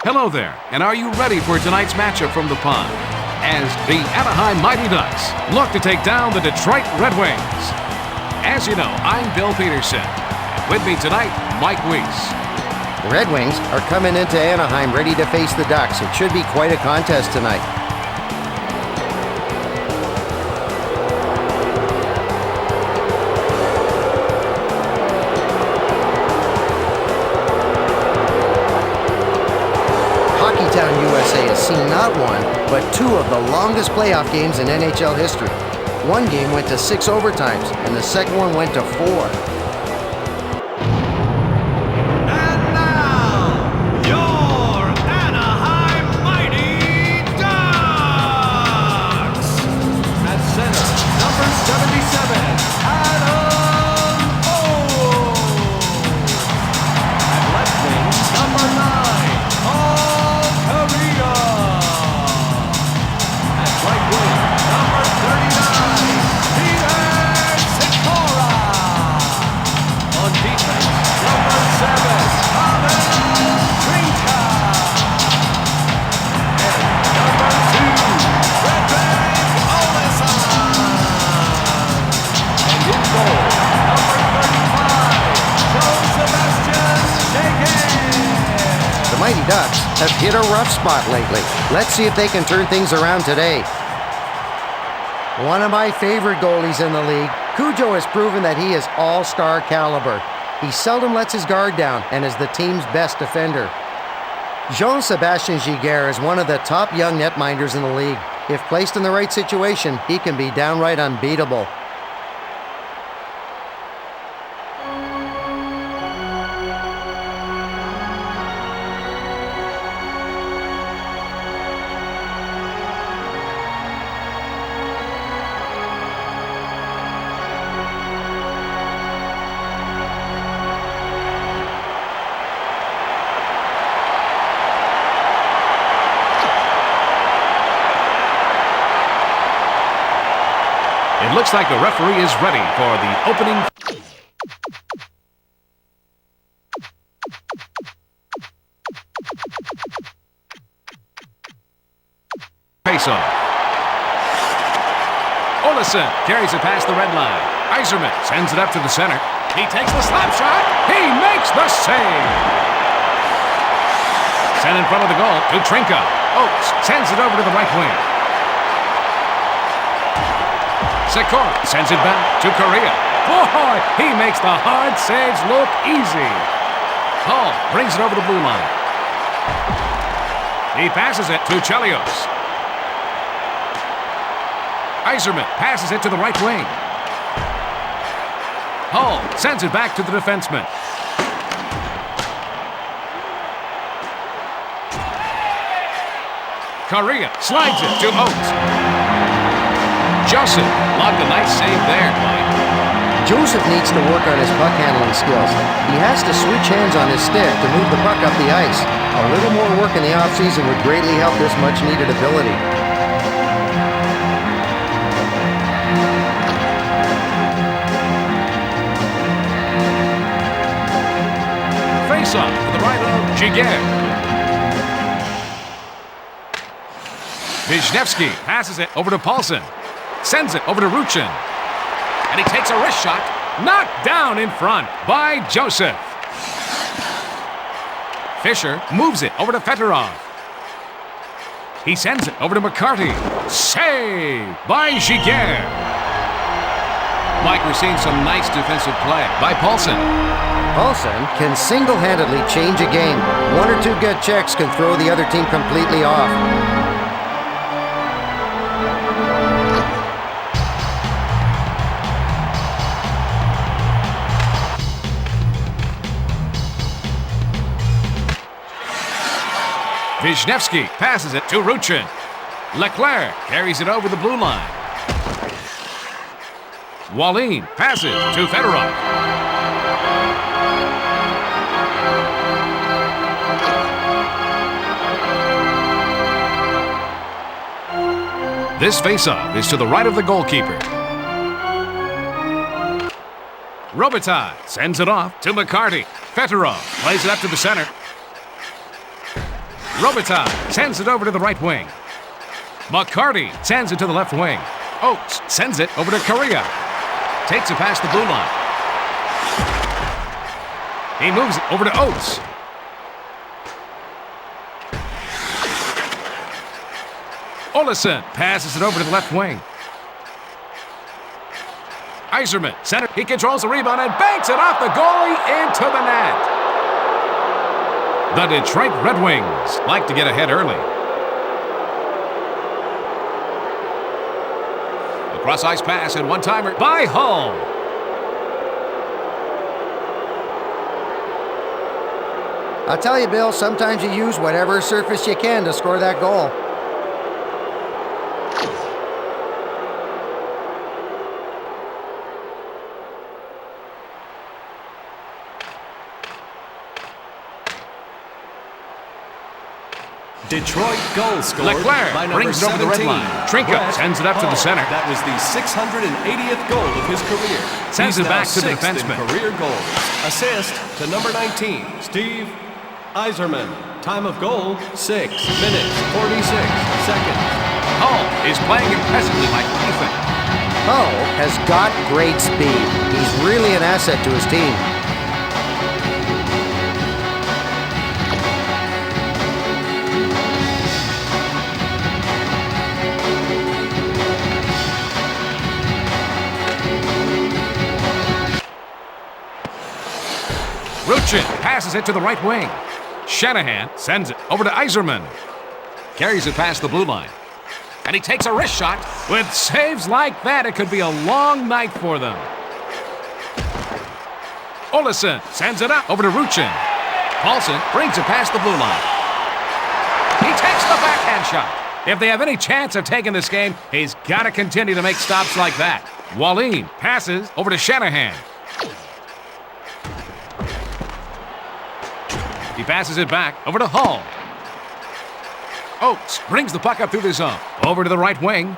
Hello there, and are you ready for tonight's matchup from the pond? As the Anaheim Mighty Ducks look to take down the Detroit Red Wings. As you know, I'm Bill Peterson. And with me tonight, Mike Weiss. The Red Wings are coming into Anaheim ready to face the Ducks. It should be quite a contest tonight. Hockeytown, USA has seen not one, but two of the longest playoff games in NHL history. One game went to 6 overtimes, and the second one went to 4. Mighty Ducks have hit a rough spot lately. Let's see if they can turn things around today. One of my favorite goalies in the league, Cujo has proven that he is all-star caliber. He seldom lets his guard down and is the team's best defender. Jean-Sébastien Giguère is one of the top young netminders in the league. If placed in the right situation, he can be downright unbeatable. It looks like the referee is ready for the opening face-off. Olesen carries it past the red line. Yzerman sends it up to the center. He takes the slap shot. He makes the save. Sent in front of the goal to Trinka. Oates sends it over to the right wing. Sikora sends it back to Correa. Boy, he makes the hard saves look easy. Hall brings it over the blue line. He passes it to Chelios. Yzerman passes it to the right wing. Hall sends it back to the defenseman. Correa slides it to Oates. Joseph logged a nice save there, Mike. Joseph needs to work on his puck handling skills. He has to switch hands on his stick to move the puck up the ice. A little more work in the offseason would greatly help this much-needed ability. Face-off for the right of Giguère. Wisniewski passes it over to Paulson. Sends it over to Ruchin. And he takes a wrist shot. Knocked down in front by Joseph. Fisher moves it over to Fedorov. He sends it over to McCarty. Save by Giguère. Mike, we're seeing some nice defensive play by Paulson. Paulson can single-handedly change a game. One or two good checks can throw the other team completely off. Wisniewski passes it to Ruchin. Leclerc carries it over the blue line. Wallin passes to Fedorov. This faceoff is to the right of the goalkeeper. Robitaille sends it off to McCarty. Fedorov plays it up to the center. Robitaille sends it over to the right wing. McCarty sends it to the left wing. Oates sends it over to Correa. Takes it past the blue line. He moves it over to Oates. Olesen passes it over to the left wing. Yzerman, center. He controls the rebound and banks it off the goalie into the net. The Detroit Red Wings like to get ahead early. A cross-ice pass and one-timer by Hull. I'll tell you, Bill, sometimes you use whatever surface you can to score that goal. Detroit goal scored Leclerc by number brings it over 17. the red line. Trinko sends it up to the center. That was the 680th goal of his career. Sends He's it back now to the sixth in defenseman. career goals. Assist to number 19, Steve Yzerman. Time of goal, 6 minutes, 46 seconds. Hull is playing impressively like Ethan. Hull has got great speed. He's really an asset to his team. Ruchin passes it to the right wing. Shanahan sends it over to Yzerman. Carries it past the blue line. And he takes a wrist shot. With saves like that, it could be a long night for them. Olesen sends it up over to Ruchin. Paulson brings it past the blue line. He takes the backhand shot. If they have any chance of taking this game, he's got to continue to make stops like that. Wallin passes over to Shanahan. He passes it back over to Hull. Oates brings the puck up through the zone. Over to the right wing.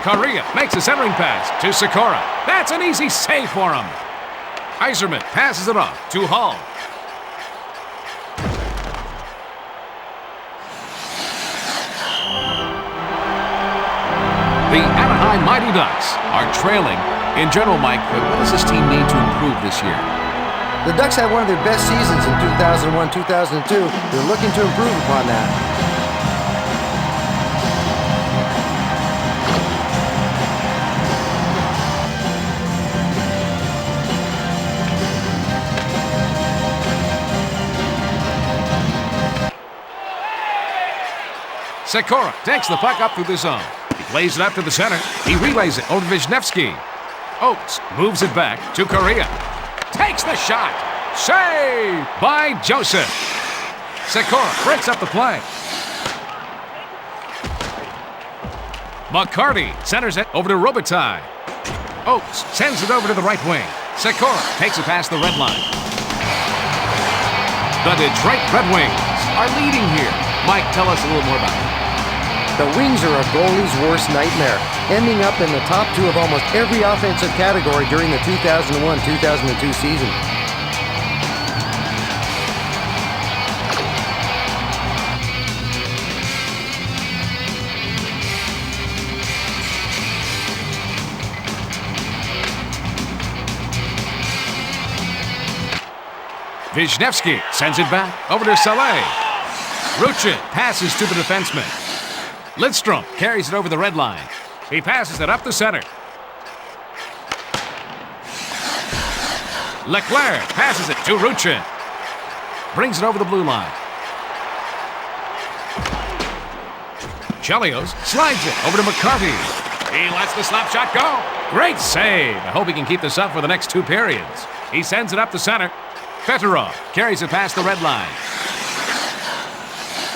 Correa makes a centering pass to Sikora. That's an easy save for him. Yzerman passes it off to Hull. The Anaheim Mighty Ducks are trailing. In general, Mike, what does this team need to improve this year? The Ducks had one of their best seasons in 2001-2002. They're looking to improve upon that. Sikora takes the puck up through the zone. He plays it up to the center. He relays it over to Wisniewski. Oates moves it back to Correa. Takes the shot. Save by Joseph. Sikora breaks up the play. McCarty centers it over to Robitaille. Oates sends it over to the right wing. Sikora takes it past the red line. The Detroit Red Wings are leading here. Mike, tell us a little more about it. The Wings are a goalie's worst nightmare, ending up in the top two of almost every offensive category during the 2001-2002 season. Wisniewski sends it back over to Saleh. Ruchin passes to the defenseman. Lidstrom carries it over the red line. He passes it up the center. Leclerc passes it to Ruchin. Brings it over the blue line. Chelios slides it over to McCarty. He lets the slap shot go. Great save. I hope he can keep this up for the next two periods. He sends it up the center. Fedorov carries it past the red line.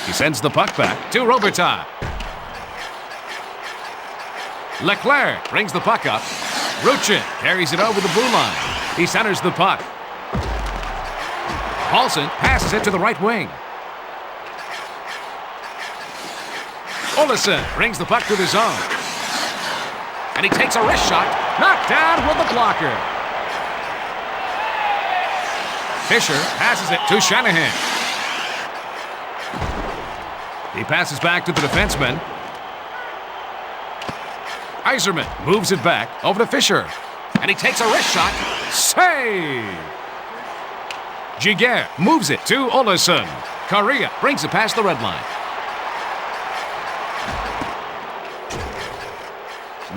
He sends the puck back to Robitaille. Leclerc brings the puck up. Ruchin carries it over the blue line. He centers the puck. Paulson passes it to the right wing. Olesen brings the puck to the zone. And he takes a wrist shot. Knocked down with the blocker. Fisher passes it to Shanahan. He passes back to the defenseman. Yzerman moves it back over to Fisher. And he takes a wrist shot. Save! Giguère moves it to Olesen. Correa brings it past the red line.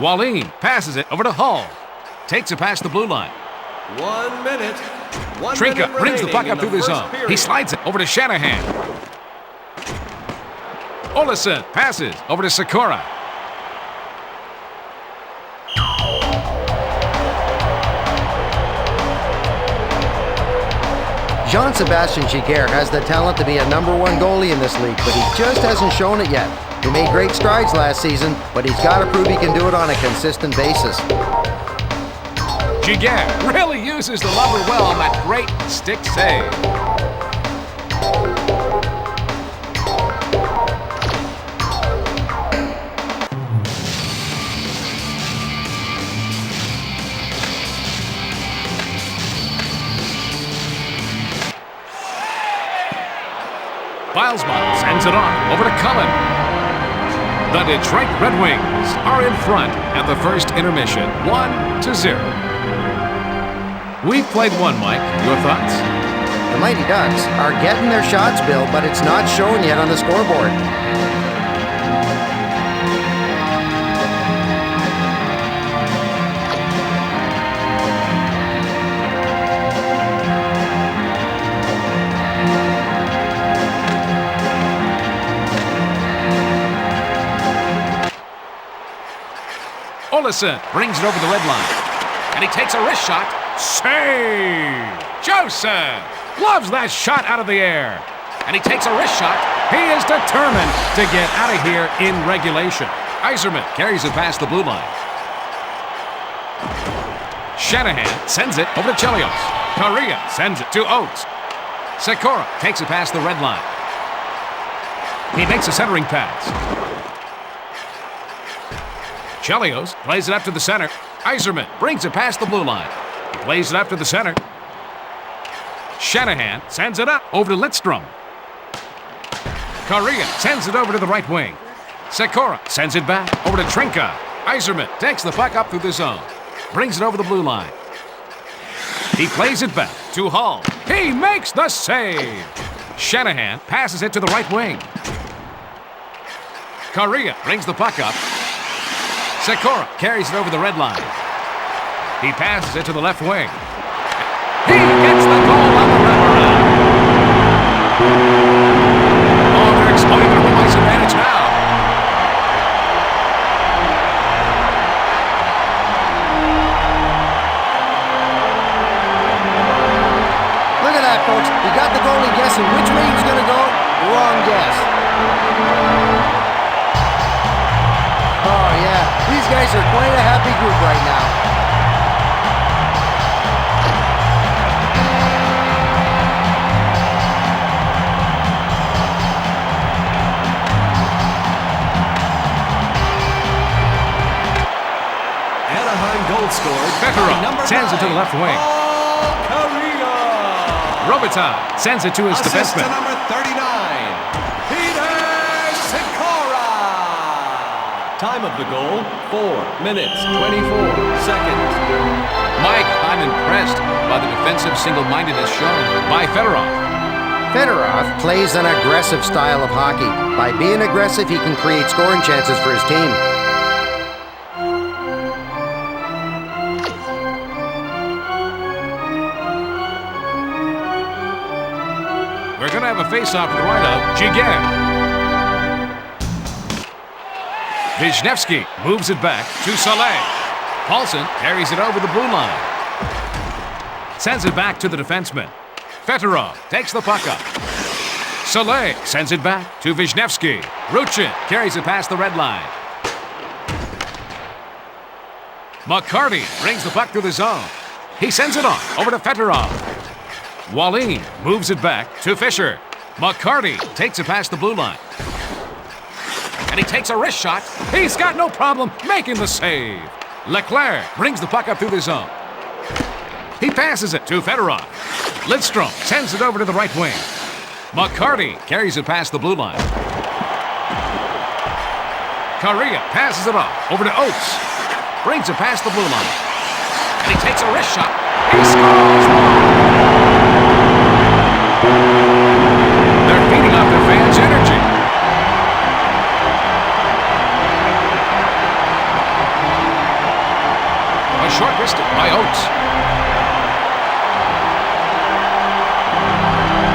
Wallin passes it over to Hull. Takes it past the blue line. 1 minute. Trinka brings the puck up through the zone. He slides it over to Shanahan. Olesen passes over to Sikora. Jean-Sébastien Giguère has the talent to be a #1 goalie in this league, but he just hasn't shown it yet. He made great strides last season, but he's got to prove he can do it on a consistent basis. Giguère really uses the lumber well on that great stick save. Bilesma sends it on over to Cullen. The Detroit Red Wings are in front at the first intermission, 1-0. We've played one, Mike. Your thoughts? The Mighty Ducks are getting their shots, Bill, but it's not shown yet on the scoreboard. Olesen brings it over the red line. And he takes a wrist shot. Save! Joseph loves that shot out of the air. And he takes a wrist shot. He is determined to get out of here in regulation. Yzerman carries it past the blue line. Shanahan sends it over to Chelios. Correa sends it to Oates. Sikora takes it past the red line. He makes a centering pass. Chelios plays it up to the center. Yzerman brings it past the blue line. He plays it up to the center. Shanahan sends it up over to Lidstrom. Correa sends it over to the right wing. Sikora sends it back over to Trinka. Yzerman takes the puck up through the zone. Brings it over the blue line. He plays it back to Hull. He makes the save. Shanahan passes it to the right wing. Correa brings the puck up. Sikora carries it over the red line. He passes it to the left wing. He gets the goal on the wraparound. Oh, they're exploiting their home ice advantage now. Look at that, folks. He got the goalie guessing which way he was going to go. Wrong guess. Oh, yeah. These guys are quite a happy group right now. Anaheim goal scored. Fedorov sends it to the left wing. Correa. Robitaille sends it to his Assist defenseman. to number 39. Peter Sikora. Time of the goal, 4 minutes, 24 seconds. Mike, I'm impressed by the defensive single-mindedness shown by Fedorov. Fedorov plays an aggressive style of hockey. By being aggressive, he can create scoring chances for his team. We're going to have a face-off to the right of Giguère. Wisniewski moves it back to Soleil. Paulson carries it over the blue line. Sends it back to the defenseman. Fedorov takes the puck up. Soleil sends it back to Wisniewski. Ruchin carries it past the red line. McCarty brings the puck through the zone. He sends it on over to Fedorov. Wallin moves it back to Fisher. McCarty takes it past the blue line. And he takes a wrist shot. He's got no problem making the save. Leclerc brings the puck up through the zone. He passes it to Fedorov. Lidstrom sends it over to the right wing. McCarty carries it past the blue line. Correa passes it off over to Oates. Brings it past the blue line. And he takes a wrist shot. He scores! They're feeding off their fans' energy. A short wristed by Oates.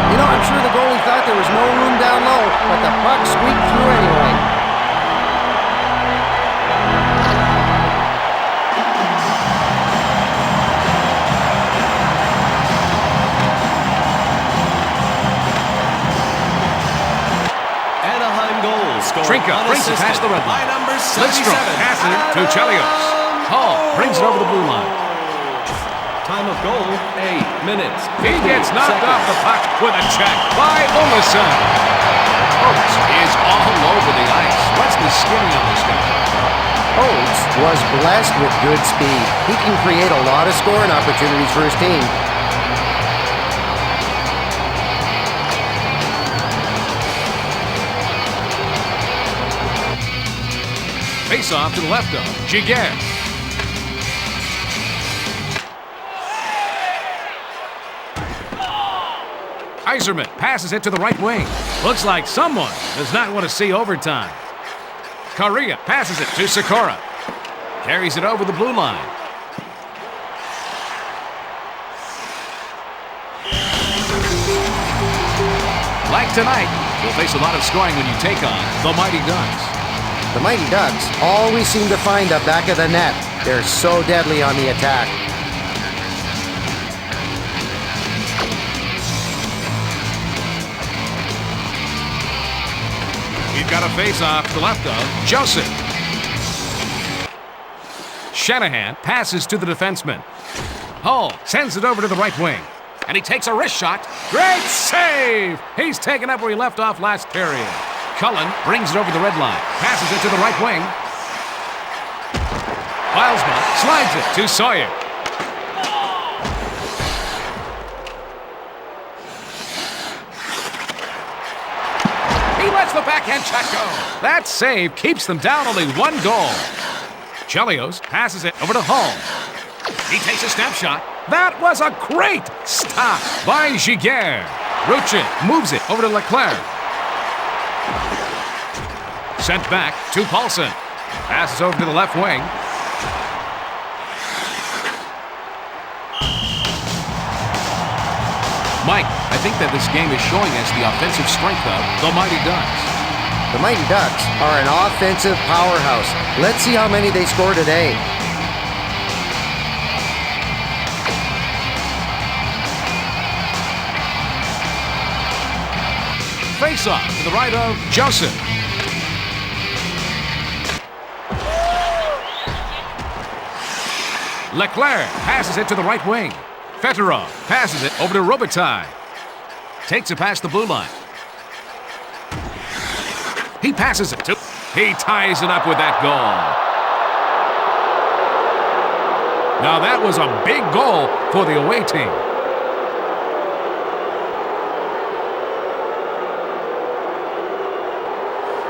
You know, I'm sure the goalie thought there was no room down low, but the puck squeaked through anyway. Trinka brings it past the red line. Lidstrom passes it to Chelios. Hall brings it over the blue line. Time of goal, 8 minutes. He gets knocked off the puck with a check by Olesen. Oates is all over the ice. What's the skinny on this guy? Oates was blessed with good speed. He can create a lot of scoring opportunities for his team. Face off to the left of Giguère. Yzerman passes it to the right wing. Looks like someone does not want to see overtime. Correa passes it to Sikora. Carries it over the blue line. Like tonight, you'll face a lot of scoring when you take on the Mighty Ducks. The Mighty Ducks always seem to find the back of the net. They're so deadly on the attack. We've got a face-off to the left of Joseph. Shanahan passes to the defenseman. Hull sends it over to the right wing. And he takes a wrist shot. Great save! He's taken up where he left off last period. Cullen brings it over the red line. Passes it to the right wing. Bilesma slides it to Sawyer. He lets the backhand check go. That save keeps them down only 1 goal. Chelios passes it over to Hull. He takes a snapshot. That was a great stop by Giguère. Ruchin moves it over to Leclerc. Sent back to Paulson. Passes over to the left wing. Mike, I think that this game is showing us the offensive strength of the Mighty Ducks. The Mighty Ducks are an offensive powerhouse. Let's see how many they score today. Face-off to the right of Joseph. Leclerc passes it to the right wing. Fedorov passes it over to Robitaille. Takes it past the blue line. He passes it to... He ties it up with that goal. Now that was a big goal for the away team.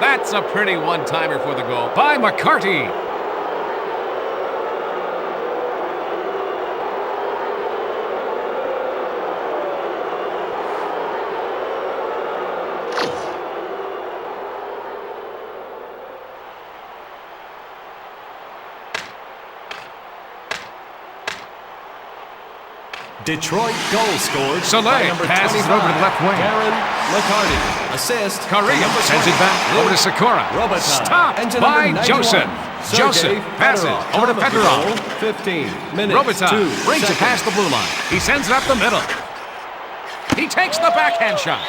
That's a pretty one-timer for the goal by McCarty. Detroit goal scored. Soleil passes it over to the left wing. Darren McCarty. Assist. Correa sends it back over to Sikora. Stopped by Joseph. Joseph passes over to Fedorov. 15 minutes. Robitaille brings it past the blue line. He sends it up the middle. He takes the backhand shot.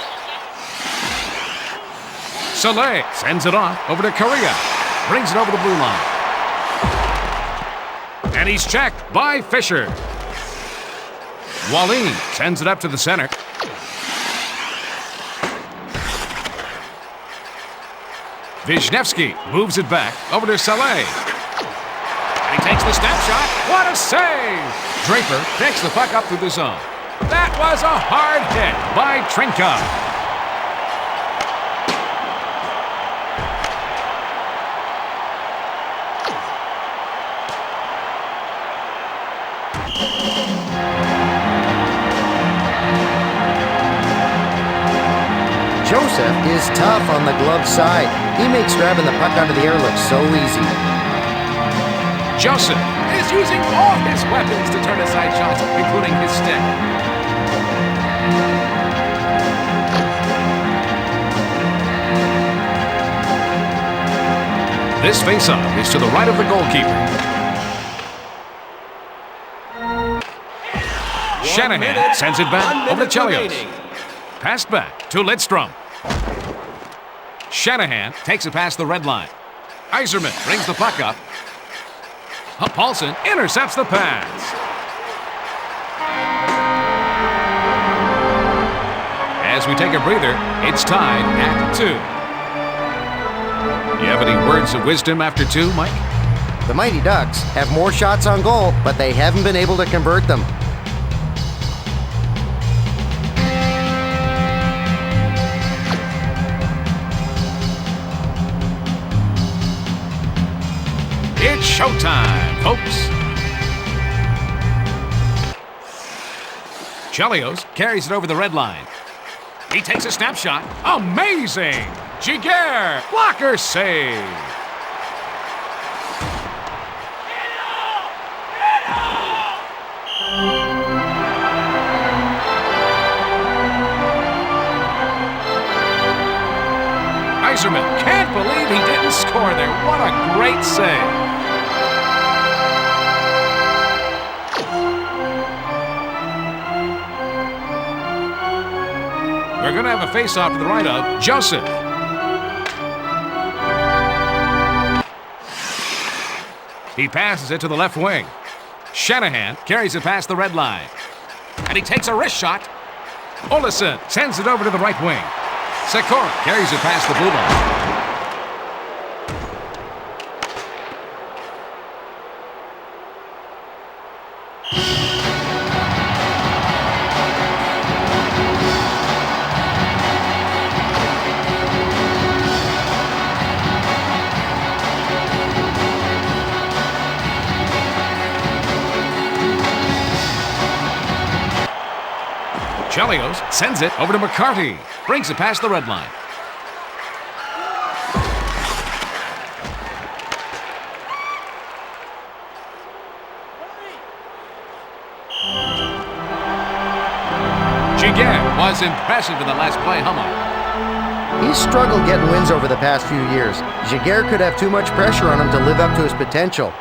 Soleil sends it off over to Correa. Brings it over the blue line. And he's checked by Fisher. Wallin sends it up to the center. Wisniewski moves it back over to Soleil. And he takes the snapshot. What a save! Draper takes the puck up through the zone. That was a hard hit by Trinka. is tough on the glove side. He makes grabbing the puck out of the air look so easy. Joseph is using all his weapons to turn aside shots, including his stick. This faceoff is to the right of the goalkeeper. Shanahan sends it back over to Chelios. Passed back to Lidstrom. Shanahan takes it past the red line. Yzerman brings the puck up. Paulson intercepts the pass. As we take a breather, it's tied at 2. You have any words of wisdom after 2, Mike? The Mighty Ducks have more shots on goal, but they haven't been able to convert them. It's showtime, folks. Chelios carries it over the red line. He takes a snapshot. Amazing! Giguère, blocker save. Yzerman can't believe he didn't score there. What a great save. We're going to have a face-off to the right of Joseph. He passes it to the left wing. Shanahan carries it past the red line. And he takes a wrist shot. Olesen sends it over to the right wing. Sekora carries it past the blue line. Chelios sends it over to McCarty. Brings it past the red line. Giguère was impressive in the last play, Hummer. He's struggled getting wins over the past few years. Giguère could have too much pressure on him to live up to his potential.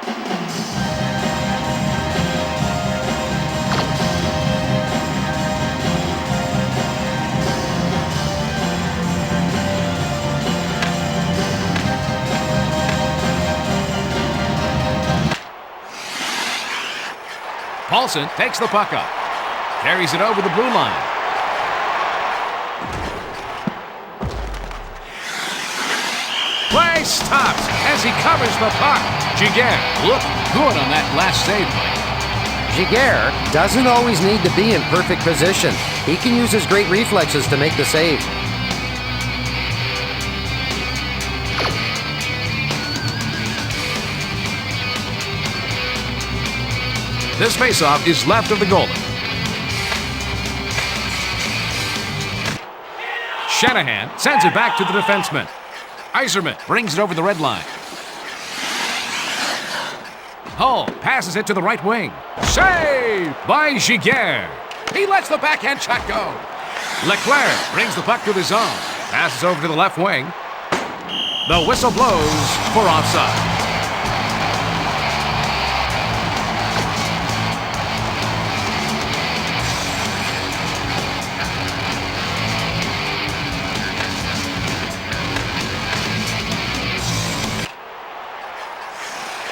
Paulson takes the puck up. Carries it over the blue line. Play stops as he covers the puck. Giguère looked good on that last save, Mike. Giguère doesn't always need to be in perfect position. He can use his great reflexes to make the save. This faceoff is left of the goalie. Shanahan sends it back to the defenseman. Yzerman brings it over the red line. Hull passes it to the right wing. Save by Giguère. He lets the backhand shot go. Leclerc brings the puck to the zone. Passes over to the left wing. The whistle blows for offside.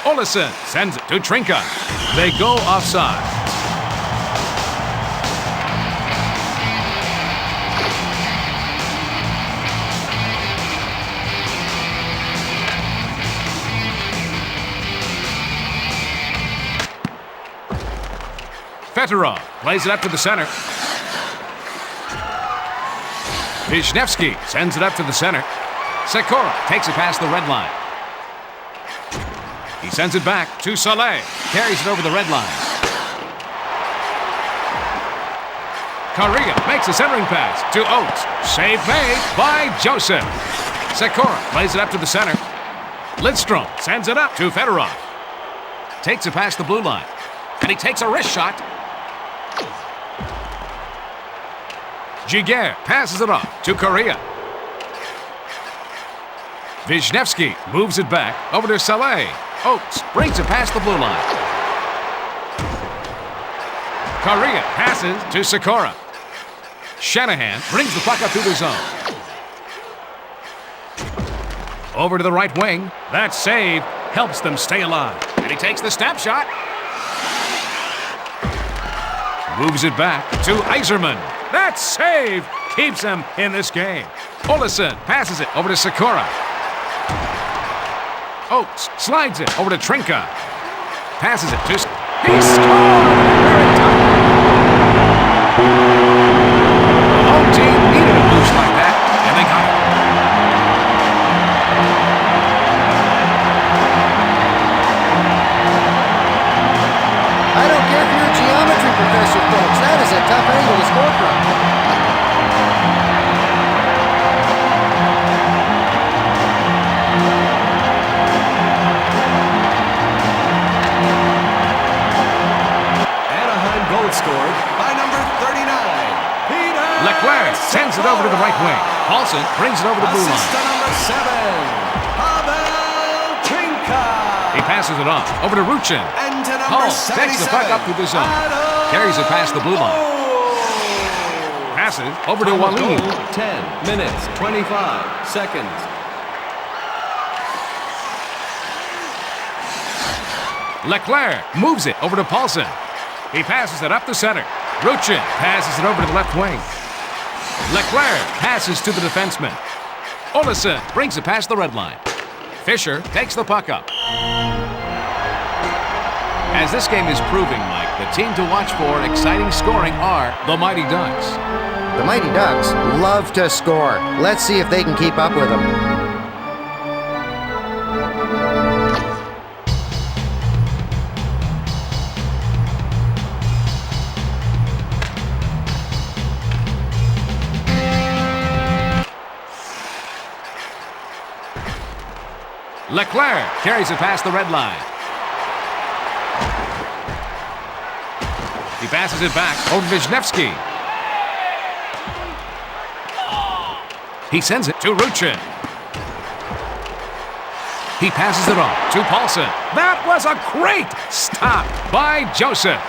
Olesen sends it to Trinka. They go offside. Fedorov plays it up to the center. Wisniewski sends it up to the center. Sekora takes it past the red line. He sends it back to Soleil. Carries it over the red line. Correa makes a centering pass to Oates. Save made by Joseph. Sikora plays it up to the center. Lidstrom sends it up to Fedorov. Takes it past the blue line. And he takes a wrist shot. Giguère passes it off to Correa. Wisniewski moves it back over to Saleh. Oates brings it past the blue line. Correa passes to Sikora. Shanahan brings the puck up through the zone. Over to the right wing. That save helps them stay alive. And he takes the snapshot. Moves it back to Yzerman. That save keeps him in this game. Olesen passes it over to Sikora. Oates slides it over to Trinka. Passes it to... He scored! The home team needed a boost like that, and they got it. I don't care if you're a geometry professor, folks. That is a tough angle to score from. Anaheim goal scored by number 39. Leclerc sends it over to the right wing. Paulson brings it over the blue line. Assist to number 7, Pavel Trinka. He passes it off over to Ruchin. And to number Hall 77, takes the puck up through the zone. Carries it past the blue line. Passes over to Wallin. 10 minutes, 25 seconds. Leclerc moves it over to Paulson. He passes it up the center. Ruchin passes it over to the left wing. Leclerc passes to the defenseman. Olesen brings it past the red line. Fisher takes the puck up. As this game is proving, Mike, the team to watch for exciting scoring are the Mighty Ducks. The Mighty Ducks love to score. Let's see if they can keep up with them. Leclerc carries it past the red line. He passes it back over to Wisniewski. He sends it to Ruchin. He passes it on to Paulson. That was a great stop by Joseph.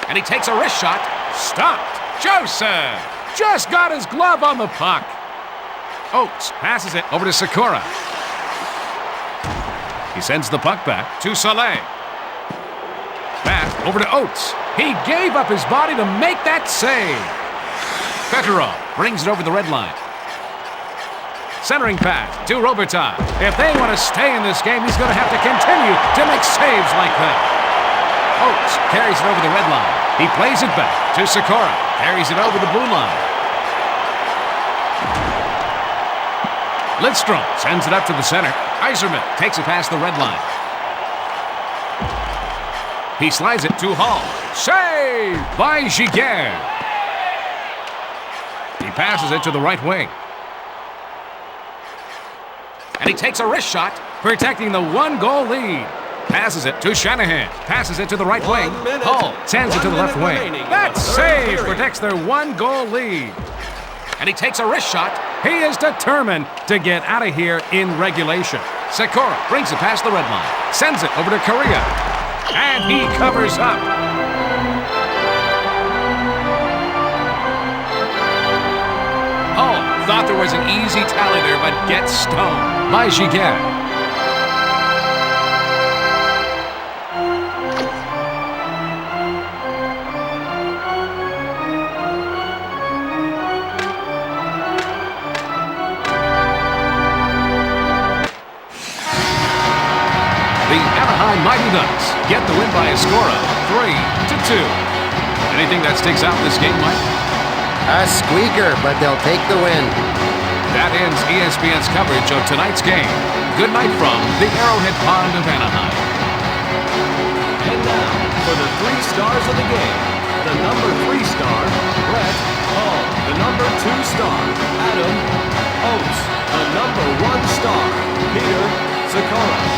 And he takes a wrist shot. Stopped. Joseph just got his glove on the puck. Oates passes it over to Sikora. He sends the puck back to Saleh. Pass over to Oates. He gave up his body to make that save. Fedorov brings it over the red line. Centering pass to Robitaille. If they want to stay in this game, he's going to have to continue to make saves like that. Oates carries it over the red line. He plays it back to Sikora. Carries it over the blue line. Lidstrom sends it up to the center. Yzerman takes it past the red line. He slides it to Hall. Save by Giguère. He passes it to the right wing. And he takes a wrist shot, protecting the one-goal lead. Passes it to Shanahan. Passes it to the right wing. Hall sends it to the left wing. That save protects their one-goal lead. And he takes a wrist shot. He is determined to get out of here in regulation. Sikora brings it past the red line. Sends it over to Correa. And he covers up. Hall thought there was an easy tally there, but gets stoned by Giguère. The Anaheim Mighty Ducks get the win by a score of 3-2. Anything that sticks out in this game, Mike? A squeaker, but they'll take the win. That ends ESPN's coverage of tonight's game. Good night from the Arrowhead Pond of Anaheim. stars of the game. The number 3 star, Brett Hall. The number 2 star, Adam Oates. The number 1 star, Peter Sikora.